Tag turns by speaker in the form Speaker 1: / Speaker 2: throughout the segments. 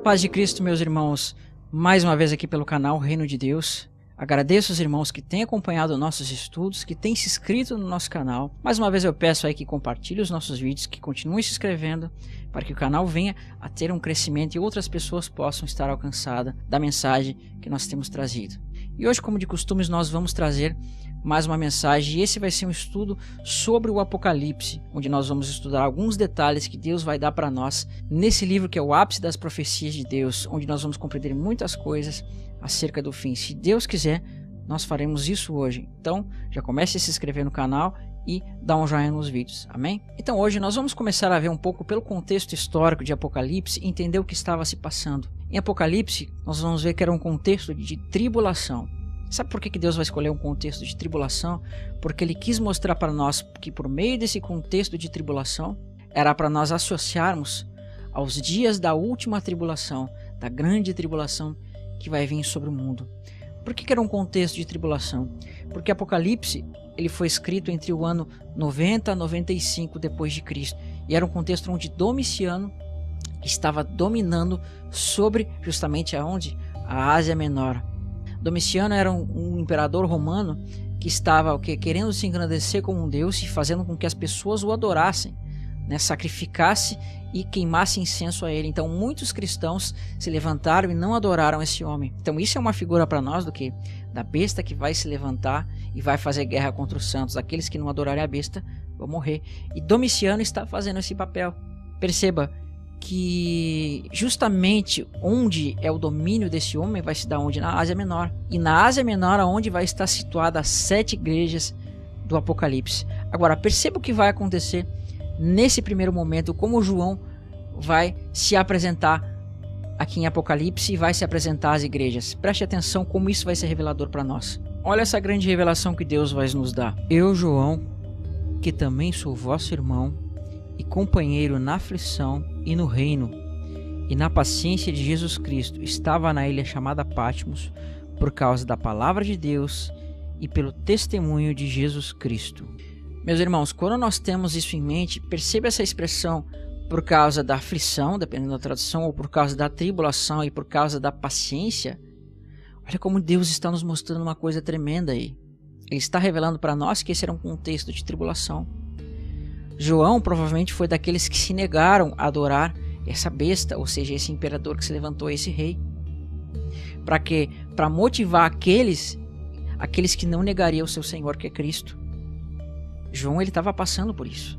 Speaker 1: Paz de Cristo, meus irmãos, mais uma vez aqui pelo canal Reino de Deus. Agradeço os irmãos que têm acompanhado nossos estudos, que têm se inscrito no nosso canal. Mais uma vez eu peço aí que compartilhe os nossos vídeos, que continuem se inscrevendo, para que o canal venha a ter um crescimento e outras pessoas possam estar alcançadas da mensagem que nós temos trazido. E hoje, como de costume, nós vamos trazer mais uma mensagem, e esse vai ser um estudo sobre o Apocalipse, onde nós vamos estudar alguns detalhes que Deus vai dar para nós nesse livro que é o ápice das profecias de Deus, onde nós vamos compreender muitas coisas acerca do fim. Se Deus quiser, nós faremos isso hoje. Então, já comece a se inscrever no canal e dá um joinha nos vídeos, amém? Então hoje nós vamos começar a ver um pouco pelo contexto histórico de Apocalipse e entender o que estava se passando. Em Apocalipse, nós vamos ver que era um contexto de tribulação. Sabe por que Deus vai escolher um contexto de tribulação? Porque Ele quis mostrar para nós que por meio desse contexto de tribulação, era para nós associarmos aos dias da última tribulação, da grande tribulação que vai vir sobre o mundo. Por que era um contexto de tribulação? Porque Apocalipse ele foi escrito entre o ano 90 a 95 depois de Cristo. E era um contexto onde Domiciano estava dominando sobre justamente aonde? A Ásia Menor. Domiciano era um imperador romano que estava querendo se engrandecer como um deus e fazendo com que as pessoas o adorassem, né, sacrificasse e queimasse incenso a ele. Então muitos cristãos se levantaram e não adoraram esse homem. Então isso é uma figura para nós do que? Da besta que vai se levantar e vai fazer guerra contra os santos. Aqueles que não adorarem a besta vão morrer. E Domiciano está fazendo esse papel. Perceba que justamente onde é o domínio desse homem vai se dar onde? Na Ásia Menor. E na Ásia Menor aonde vai estar situada as 7 igrejas do Apocalipse. Agora perceba o que vai acontecer nesse primeiro momento, como João vai se apresentar aqui em Apocalipse e vai se apresentar às igrejas. Preste atenção como isso vai ser revelador para nós. Olha essa grande revelação que Deus vai nos dar. Eu, João, que também sou vosso irmão e companheiro na aflição e no reino e na paciência de Jesus Cristo, estava na ilha chamada Patmos por causa da palavra de Deus e pelo testemunho de Jesus Cristo. Meus irmãos, quando nós temos isso em mente, perceba essa expressão por causa da aflição, dependendo da tradução, ou por causa da tribulação e por causa da paciência. Olha como Deus está nos mostrando uma coisa tremenda aí. Ele está revelando para nós que esse era um contexto de tribulação. João provavelmente foi daqueles que se negaram a adorar essa besta, ou seja, esse imperador que se levantou, esse rei. Para quê? Para motivar aqueles que não negariam o seu Senhor, que é Cristo. João ele estava passando por isso.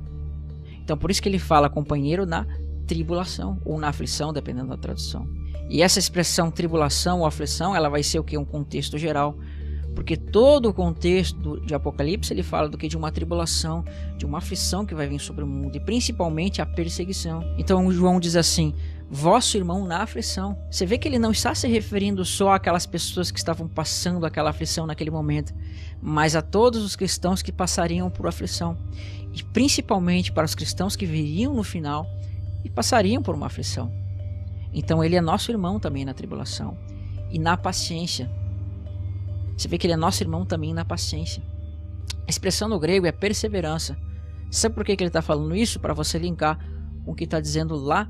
Speaker 1: Então por isso que ele fala companheiro na tribulação ou na aflição, dependendo da tradução. E essa expressão tribulação ou aflição, ela vai ser o que? Um contexto geral. Porque todo o contexto de Apocalipse ele fala do que? De uma tribulação, de uma aflição que vai vir sobre o mundo e principalmente a perseguição. Então João diz assim: vosso irmão na aflição. Você vê que ele não está se referindo só àquelas pessoas que estavam passando aquela aflição naquele momento, mas a todos os cristãos que passariam por aflição. E principalmente para os cristãos que viriam no final e passariam por uma aflição. Então ele é nosso irmão também na tribulação e na paciência. Você vê que ele é nosso irmão também na paciência. A expressão no grego é perseverança. Sabe por que ele está falando isso? Para você linkar com o que está dizendo lá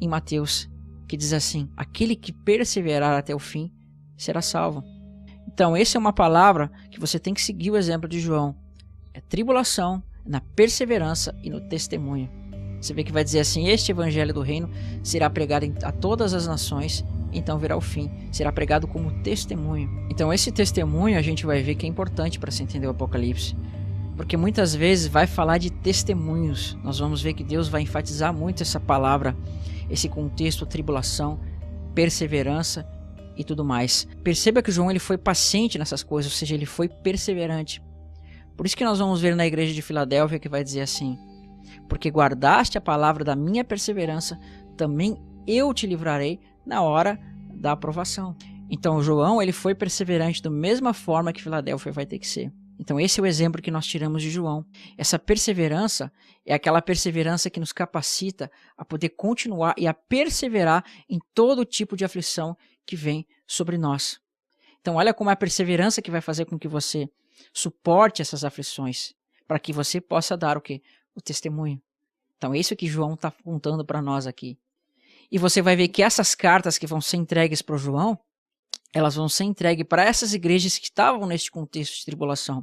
Speaker 1: em Mateus, que diz assim: aquele que perseverar até o fim será salvo. Então essa é uma palavra que você tem que seguir o exemplo de João. É tribulação, na perseverança e no testemunho. Você vê que vai dizer assim: este evangelho do reino será pregado a todas as nações, então virá o fim. Será pregado como testemunho. Então esse testemunho a gente vai ver que é importante para se entender o Apocalipse. Porque muitas vezes vai falar de testemunhos. Nós vamos ver que Deus vai enfatizar muito essa palavra, esse contexto, tribulação, perseverança e tudo mais. Perceba que João ele foi paciente nessas coisas, ou seja, ele foi perseverante. Por isso que nós vamos ver na igreja de Filadélfia que vai dizer assim: porque guardaste a palavra da minha perseverança, também eu te livrarei na hora da aprovação. Então João ele foi perseverante da mesma forma que Filadélfia vai ter que ser. Então esse é o exemplo que nós tiramos de João. Essa perseverança é aquela perseverança que nos capacita a poder continuar e a perseverar em todo tipo de aflição que vem sobre nós. Então olha como é a perseverança que vai fazer com que você suporte essas aflições, para que você possa dar o quê? O testemunho. Então é isso que João está apontando para nós aqui. E você vai ver que essas cartas que vão ser entregues para o João, elas vão ser entregues para essas igrejas que estavam neste contexto de tribulação.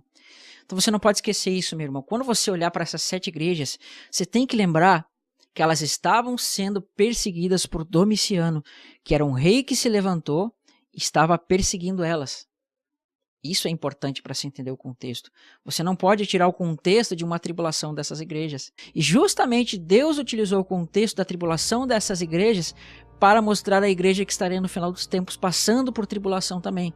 Speaker 1: Então você não pode esquecer isso, meu irmão. Quando você olhar para essas 7 igrejas, você tem que lembrar que elas estavam sendo perseguidas por Domiciano, que era um rei que se levantou e estava perseguindo elas. Isso é importante para se entender o contexto. Você não pode tirar o contexto de uma tribulação dessas igrejas. E justamente Deus utilizou o contexto da tribulação dessas igrejas para mostrar a igreja que estaria no final dos tempos passando por tribulação também.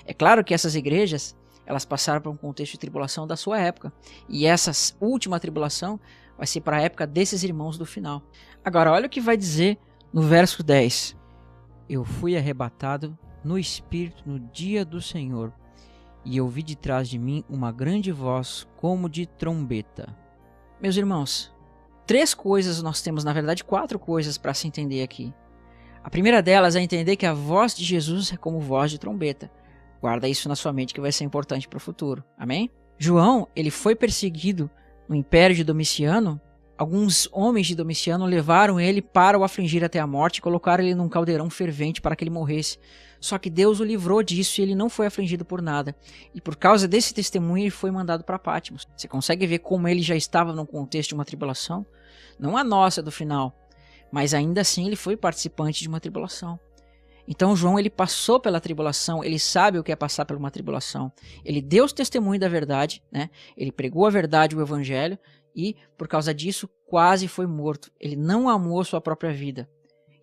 Speaker 1: É claro que essas igrejas, elas passaram por um contexto de tribulação da sua época. E essa última tribulação vai ser para a época desses irmãos do final. Agora, olha o que vai dizer no verso 10. Eu fui arrebatado no Espírito no dia do Senhor, e ouvi de trás de mim uma grande voz como de trombeta. Meus irmãos, 3 coisas nós temos, na verdade 4 coisas para se entender aqui. A primeira delas é entender que a voz de Jesus é como voz de trombeta. Guarda isso na sua mente que vai ser importante para o futuro. Amém? João, ele foi perseguido no Império de Domiciano. Alguns homens de Domiciano levaram ele para o afligir até a morte e colocaram ele num caldeirão fervente para que ele morresse. Só que Deus o livrou disso e ele não foi afligido por nada. E por causa desse testemunho ele foi mandado para Patmos. Você consegue ver como ele já estava num contexto de uma tribulação? Não a nossa do final, mas ainda assim ele foi participante de uma tribulação. Então João, ele passou pela tribulação, ele sabe o que é passar por uma tribulação. Ele deu o testemunho da verdade, né? Ele pregou a verdade, o evangelho, e por causa disso quase foi morto. Ele não amou a sua própria vida.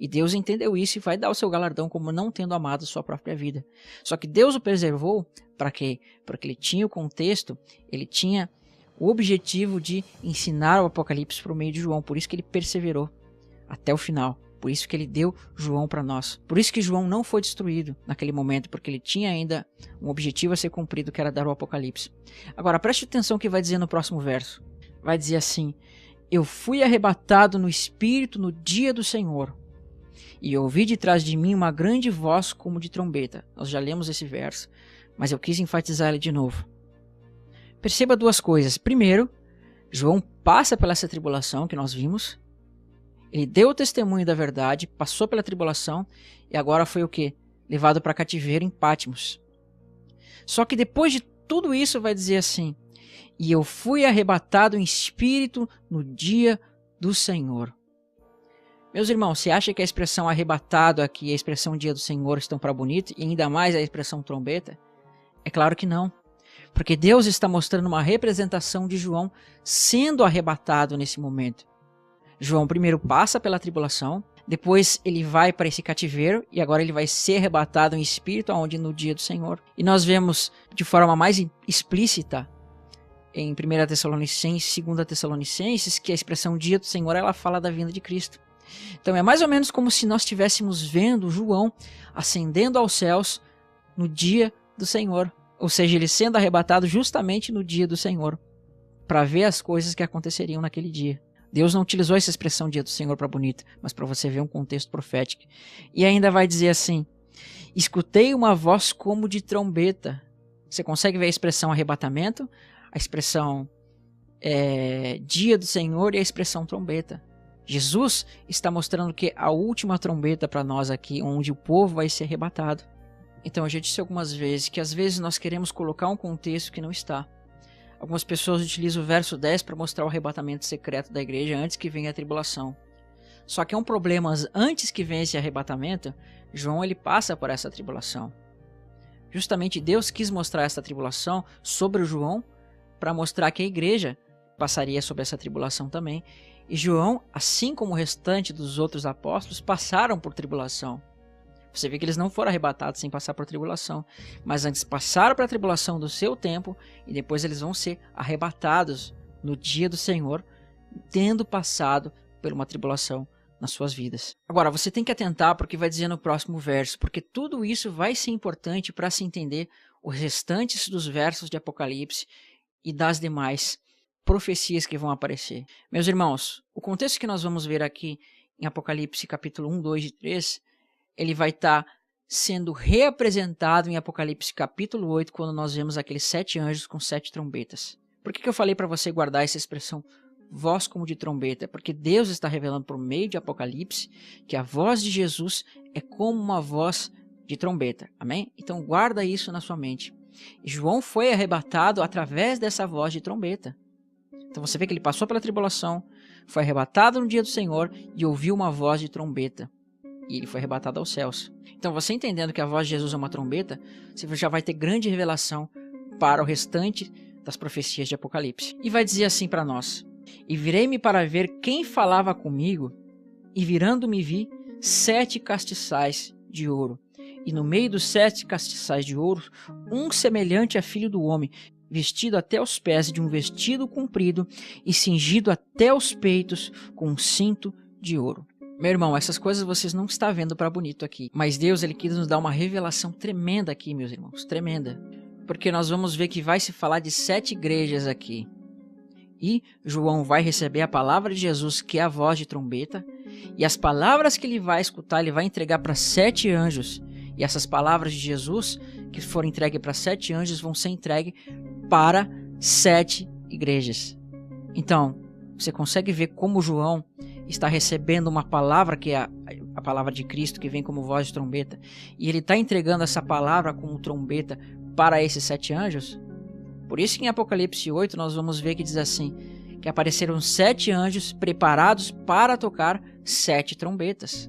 Speaker 1: E Deus entendeu isso e vai dar o seu galardão como não tendo amado a sua própria vida. Só que Deus o preservou para quê? Porque ele tinha o contexto, ele tinha o objetivo de ensinar o Apocalipse por meio de João. Por isso que ele perseverou até o final. Por isso que ele deu João para nós. Por isso que João não foi destruído naquele momento, porque ele tinha ainda um objetivo a ser cumprido, que era dar o Apocalipse. Agora, preste atenção o que vai dizer no próximo verso. Vai dizer assim: eu fui arrebatado no Espírito no dia do Senhor, e ouvi de trás de mim uma grande voz como de trombeta. Nós já lemos esse verso, mas eu quis enfatizar ele de novo. Perceba 2 coisas. Primeiro, João passa pela essa tribulação que nós vimos. Ele deu o testemunho da verdade, passou pela tribulação e agora foi o quê? Levado para cativeiro em Patmos. Só que depois de tudo isso vai dizer assim: e eu fui arrebatado em espírito no dia do Senhor. Meus irmãos, você acha que a expressão arrebatado aqui e a expressão dia do Senhor estão para bonito? E ainda mais a expressão trombeta? É claro que não. Porque Deus está mostrando uma representação de João sendo arrebatado nesse momento. João primeiro passa pela tribulação, depois ele vai para esse cativeiro e agora ele vai ser arrebatado em espírito aonde no dia do Senhor. E nós vemos de forma mais explícita em 1 Tessalonicenses, 2 Tessalonicenses, que a expressão dia do Senhor, ela fala da vinda de Cristo. Então é mais ou menos como se nós estivéssemos vendo João ascendendo aos céus no dia do Senhor. Ou seja, ele sendo arrebatado justamente no dia do Senhor, para ver as coisas que aconteceriam naquele dia. Deus não utilizou essa expressão dia do Senhor para bonito, mas para você ver um contexto profético. E ainda vai dizer assim: escutei uma voz como de trombeta. Você consegue ver a expressão arrebatamento, a expressão dia do Senhor e a expressão trombeta. Jesus está mostrando que a última trombeta para nós aqui, onde o povo vai ser arrebatado. Então eu já disse algumas vezes que às vezes nós queremos colocar um contexto que não está. Algumas pessoas utilizam o verso 10 para mostrar o arrebatamento secreto da igreja antes que venha a tribulação. Só que é um problema, antes que venha esse arrebatamento, João ele passa por essa tribulação. Justamente Deus quis mostrar essa tribulação sobre o João para mostrar que a igreja passaria sobre essa tribulação também. E João, assim como o restante dos outros apóstolos, passaram por tribulação. Você vê que eles não foram arrebatados sem passar por tribulação, mas antes passaram para a tribulação do seu tempo e depois eles vão ser arrebatados no dia do Senhor, tendo passado por uma tribulação nas suas vidas. Agora, você tem que atentar porque vai dizer no próximo verso, porque tudo isso vai ser importante para se entender os restantes dos versos de Apocalipse e das demais profecias que vão aparecer. Meus irmãos, o contexto que nós vamos ver aqui em Apocalipse capítulo 1, 2 e 3, ele vai estar sendo reapresentado em Apocalipse capítulo 8, quando nós vemos aqueles 7 anjos com 7 trombetas. Por que eu falei para você guardar essa expressão voz como de trombeta, porque Deus está revelando por meio de Apocalipse que a voz de Jesus é como uma voz de trombeta, amém? Então guarda isso na sua mente. João foi arrebatado através dessa voz de trombeta. Então você vê que ele passou pela tribulação, foi arrebatado no dia do Senhor e ouviu uma voz de trombeta. E ele foi arrebatado aos céus. Então você entendendo que a voz de Jesus é uma trombeta, você já vai ter grande revelação para o restante das profecias de Apocalipse. E vai dizer assim para nós: e virei-me para ver quem falava comigo, e virando-me vi 7 castiçais de ouro. E no meio dos 7 castiçais de ouro, um semelhante a filho do homem, vestido até os pés de um vestido comprido e cingido até os peitos com um cinto de ouro. Meu irmão, essas coisas vocês não estão vendo para bonito aqui. Mas Deus, ele quis nos dar uma revelação tremenda aqui, meus irmãos. Tremenda. Porque nós vamos ver que vai se falar de 7 igrejas aqui. E João vai receber a palavra de Jesus, que é a voz de trombeta. E as palavras que ele vai escutar, ele vai entregar para 7 anjos. E essas palavras de Jesus, que foram entregues para 7 anjos, vão ser entregues para 7 igrejas. Então, você consegue ver como João está recebendo uma palavra que é a palavra de Cristo, que vem como voz de trombeta. E ele está entregando essa palavra como trombeta para esses 7 anjos. Por isso que em Apocalipse 8 nós vamos ver que diz assim, que apareceram 7 anjos preparados para tocar 7 trombetas.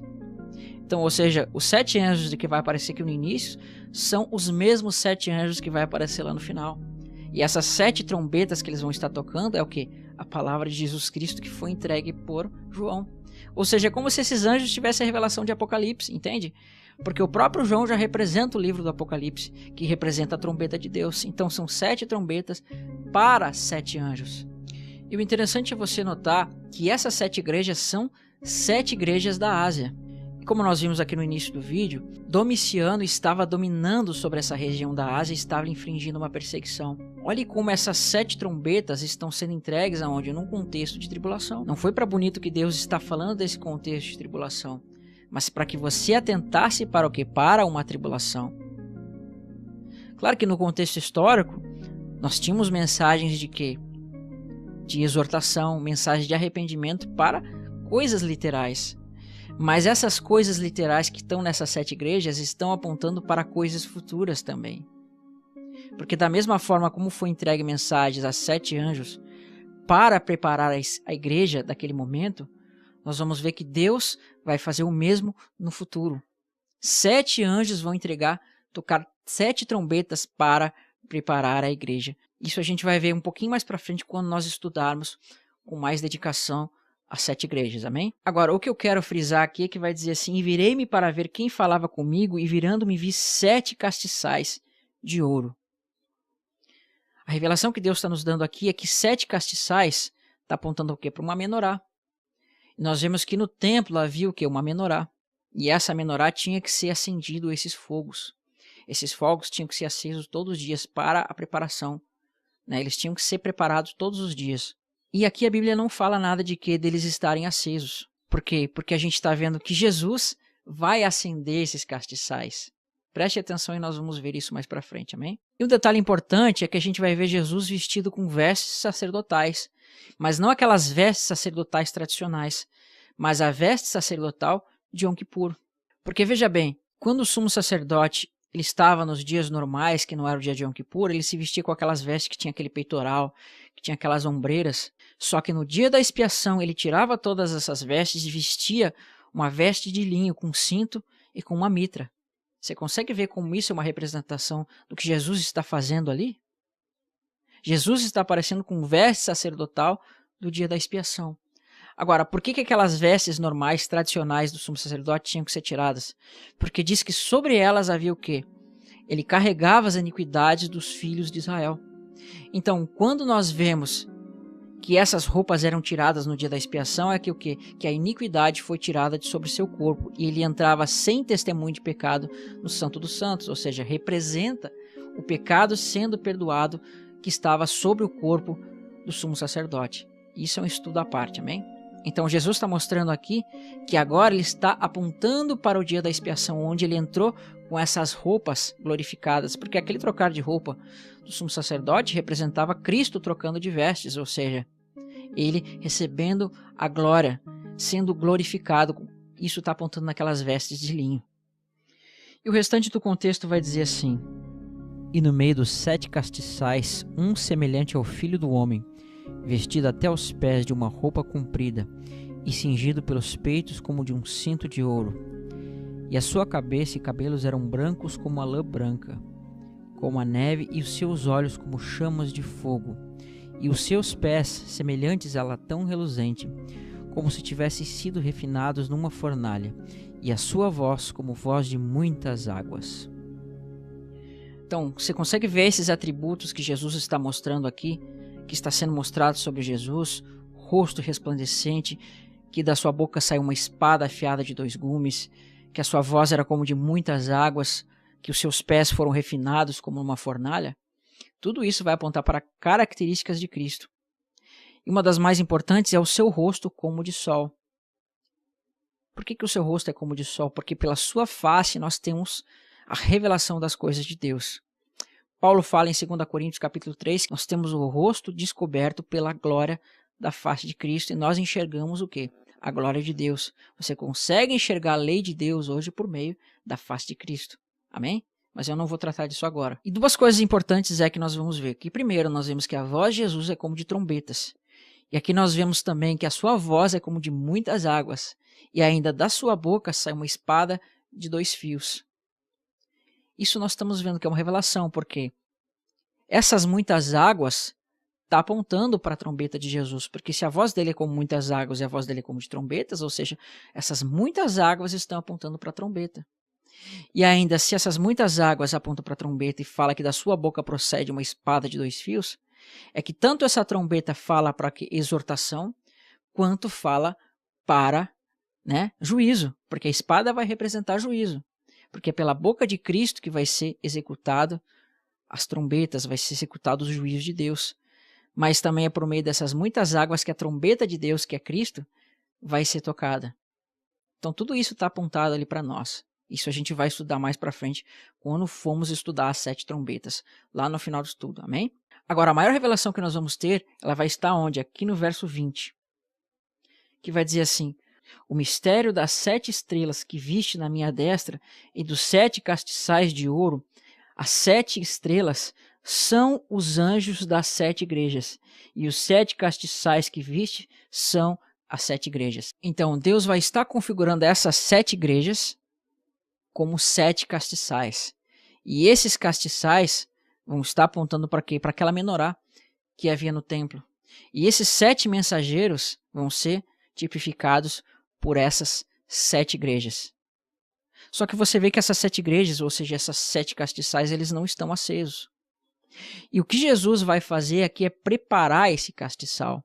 Speaker 1: Então, ou seja, os 7 anjos que vai aparecer aqui no início são os mesmos 7 anjos que vai aparecer lá no final. E essas 7 trombetas que eles vão estar tocando é o quê? A palavra de Jesus Cristo que foi entregue por João. Ou seja, é como se esses anjos tivessem a revelação de Apocalipse, entende? Porque o próprio João já representa o livro do Apocalipse, que representa a trombeta de Deus. Então são 7 trombetas para 7 anjos. E o interessante é você notar que essas 7 igrejas são 7 igrejas da Ásia. Como nós vimos aqui no início do vídeo, Domiciano estava dominando sobre essa região da Ásia e estava infringindo uma perseguição. Olhe como essas 7 trombetas estão sendo entregues aonde? Num contexto de tribulação. Não foi para bonito que Deus está falando desse contexto de tribulação, mas para que você atentasse para o quê? Para uma tribulação. Claro que no contexto histórico, nós tínhamos mensagens de quê? De exortação, mensagens de arrependimento para coisas literais. Mas essas coisas literais que estão nessas 7 igrejas estão apontando para coisas futuras também. Porque da mesma forma como foi entregue mensagens a 7 anjos para preparar a igreja daquele momento, nós vamos ver que Deus vai fazer o mesmo no futuro. 7 anjos vão tocar 7 trombetas para preparar a igreja. Isso a gente vai ver um pouquinho mais para frente quando nós estudarmos com mais dedicação as 7 igrejas, amém? Agora, o que eu quero frisar aqui é que vai dizer assim, e virei-me para ver quem falava comigo, e virando-me vi 7 castiçais de ouro. A revelação que Deus está nos dando aqui é que 7 castiçais está apontando o quê? Para uma menorá. Nós vemos que no templo havia o quê? Uma menorá. E essa menorá tinha que ser acendido esses fogos. Esses fogos tinham que ser acesos todos os dias para a preparação. Né? Eles tinham que ser preparados todos os dias. E aqui a Bíblia não fala nada de que deles estarem acesos. Por quê? Porque a gente está vendo que Jesus vai acender esses castiçais. Preste atenção e nós vamos ver isso mais para frente, amém? E um detalhe importante é que a gente vai ver Jesus vestido com vestes sacerdotais. Mas não aquelas vestes sacerdotais tradicionais, mas a veste sacerdotal de Yom Kippur. Porque veja bem, quando o sumo sacerdote ele estava nos dias normais, que não era o dia de Yom Kippur, ele se vestia com aquelas vestes que tinha aquele peitoral, que tinha aquelas ombreiras. Só que no dia da expiação ele tirava todas essas vestes e vestia uma veste de linho com cinto e com uma mitra. Você consegue ver como isso é uma representação do que Jesus está fazendo ali? Jesus está aparecendo com veste sacerdotal do dia da expiação. Agora, por que aquelas vestes normais, tradicionais do sumo sacerdote tinham que ser tiradas? Porque diz que sobre elas havia o quê? Ele carregava as iniquidades dos filhos de Israel. Então, quando nós vemos que essas roupas eram tiradas no dia da expiação, é que o quê? Que a iniquidade foi tirada de sobre seu corpo e ele entrava sem testemunho de pecado no Santo dos Santos, ou seja, representa o pecado sendo perdoado que estava sobre o corpo do sumo sacerdote. Isso é um estudo à parte, amém? Então Jesus está mostrando aqui que agora ele está apontando para o dia da expiação, onde ele entrou com essas roupas glorificadas, porque aquele trocar de roupa do sumo sacerdote representava Cristo trocando de vestes, ou seja, ele recebendo a glória, sendo glorificado. Isso está apontando naquelas vestes de linho. E o restante do contexto vai dizer assim: e no meio dos 7 castiçais, um semelhante ao Filho do Homem, vestido até os pés de uma roupa comprida, e cingido pelos peitos como de um cinto de ouro. E a sua cabeça e cabelos eram brancos como a lã branca, como a neve, e os seus olhos como chamas de fogo, e os seus pés semelhantes a latão reluzente, como se tivessem sido refinados numa fornalha, e a sua voz como voz de muitas águas. Então, você consegue ver esses atributos que Jesus está mostrando aqui, que está sendo mostrado sobre Jesus: rosto resplandecente, que da sua boca saiu uma espada afiada de 2 gumes, que a sua voz era como de muitas águas, que os seus pés foram refinados como uma fornalha. Tudo isso vai apontar para características de Cristo. E uma das mais importantes é o seu rosto como de sol. Por que o seu rosto é como de sol? Porque pela sua face nós temos a revelação das coisas de Deus. Paulo fala em 2 Coríntios capítulo 3, que nós temos o rosto descoberto pela glória da face de Cristo, e nós enxergamos o quê? A glória de Deus. Você consegue enxergar a lei de Deus hoje por meio da face de Cristo. Amém? Mas eu não vou tratar disso agora. E 2 coisas importantes é que nós vamos ver. Que primeiro nós vemos que a voz de Jesus é como de trombetas. E aqui nós vemos também que a sua voz é como de muitas águas. E ainda da sua boca sai uma espada de 2 fios. Isso nós estamos vendo que é uma revelação, porque essas muitas águas está apontando para a trombeta de Jesus, porque se a voz dele é como muitas águas e a voz dele é como de trombetas, ou seja, essas muitas águas estão apontando para a trombeta. E ainda, se essas muitas águas apontam para a trombeta e fala que da sua boca procede uma espada de 2 fios, é que tanto essa trombeta fala para exortação, quanto fala para juízo, porque a espada vai representar juízo, porque é pela boca de Cristo que vai ser executado as trombetas, vai ser executado os juízos de Deus. Mas também é por meio dessas muitas águas que a trombeta de Deus, que é Cristo, vai ser tocada. Então tudo isso está apontado ali para nós. Isso a gente vai estudar mais para frente, quando formos estudar as 7 trombetas, lá no final do estudo, amém? Agora, a maior revelação que nós vamos ter, ela vai estar onde? Aqui no verso 20, que vai dizer assim: o mistério das 7 estrelas que viste na minha destra e dos 7 castiçais de ouro. As 7 estrelas são os anjos das 7 igrejas, e os 7 castiçais que viste são as 7 igrejas. Então, Deus vai estar configurando essas 7 igrejas como 7 castiçais. E esses castiçais vão estar apontando para quê? Para aquela menorá que havia no templo. E esses 7 mensageiros vão ser tipificados por essas 7 igrejas. Só que você vê que essas 7 igrejas, ou seja, essas 7 castiçais, eles não estão acesos. E o que Jesus vai fazer aqui é preparar esse castiçal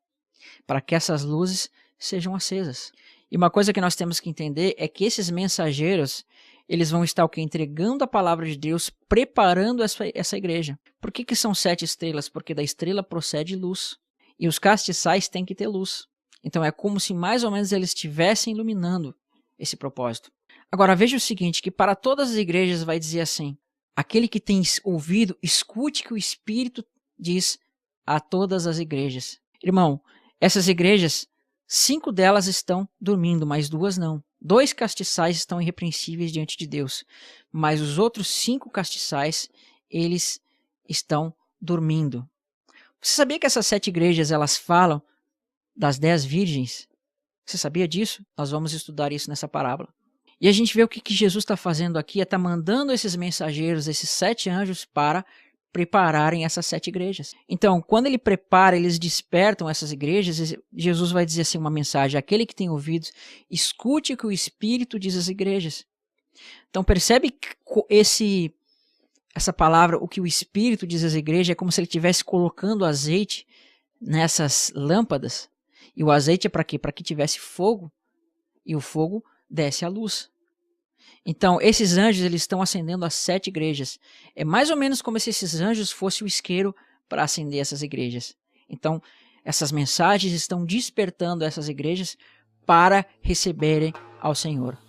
Speaker 1: para que essas luzes sejam acesas. E uma coisa que nós temos que entender é que esses mensageiros, eles vão estar entregando a palavra de Deus, preparando essa igreja. Por que são 7 estrelas? Porque da estrela procede luz. E os castiçais têm que ter luz. Então é como se mais ou menos eles estivessem iluminando esse propósito. Agora veja o seguinte, que para todas as igrejas vai dizer assim: aquele que tem ouvido, escute que o Espírito diz a todas as igrejas. Irmão, essas igrejas, 5 delas estão dormindo, mas 2 não. 2 castiçais estão irrepreensíveis diante de Deus, mas os outros 5 castiçais, eles estão dormindo. Você sabia que essas 7 igrejas, elas falam das 10 virgens? Você sabia disso? Nós vamos estudar isso nessa parábola. E a gente vê o que Jesus está fazendo aqui, está mandando esses mensageiros, esses 7 anjos, para prepararem essas 7 igrejas. Então, quando ele prepara, eles despertam essas igrejas, Jesus vai dizer assim uma mensagem: aquele que tem ouvidos, escute o que o Espírito diz às igrejas. Então, percebe essa palavra, o que o Espírito diz às igrejas, é como se ele estivesse colocando azeite nessas lâmpadas. E o azeite é para quê? Para que tivesse fogo, e o fogo desce a luz. Então, esses anjos, eles estão acendendo as 7 igrejas. É mais ou menos como se esses anjos fossem o isqueiro para acender essas igrejas. Então, essas mensagens estão despertando essas igrejas para receberem ao Senhor.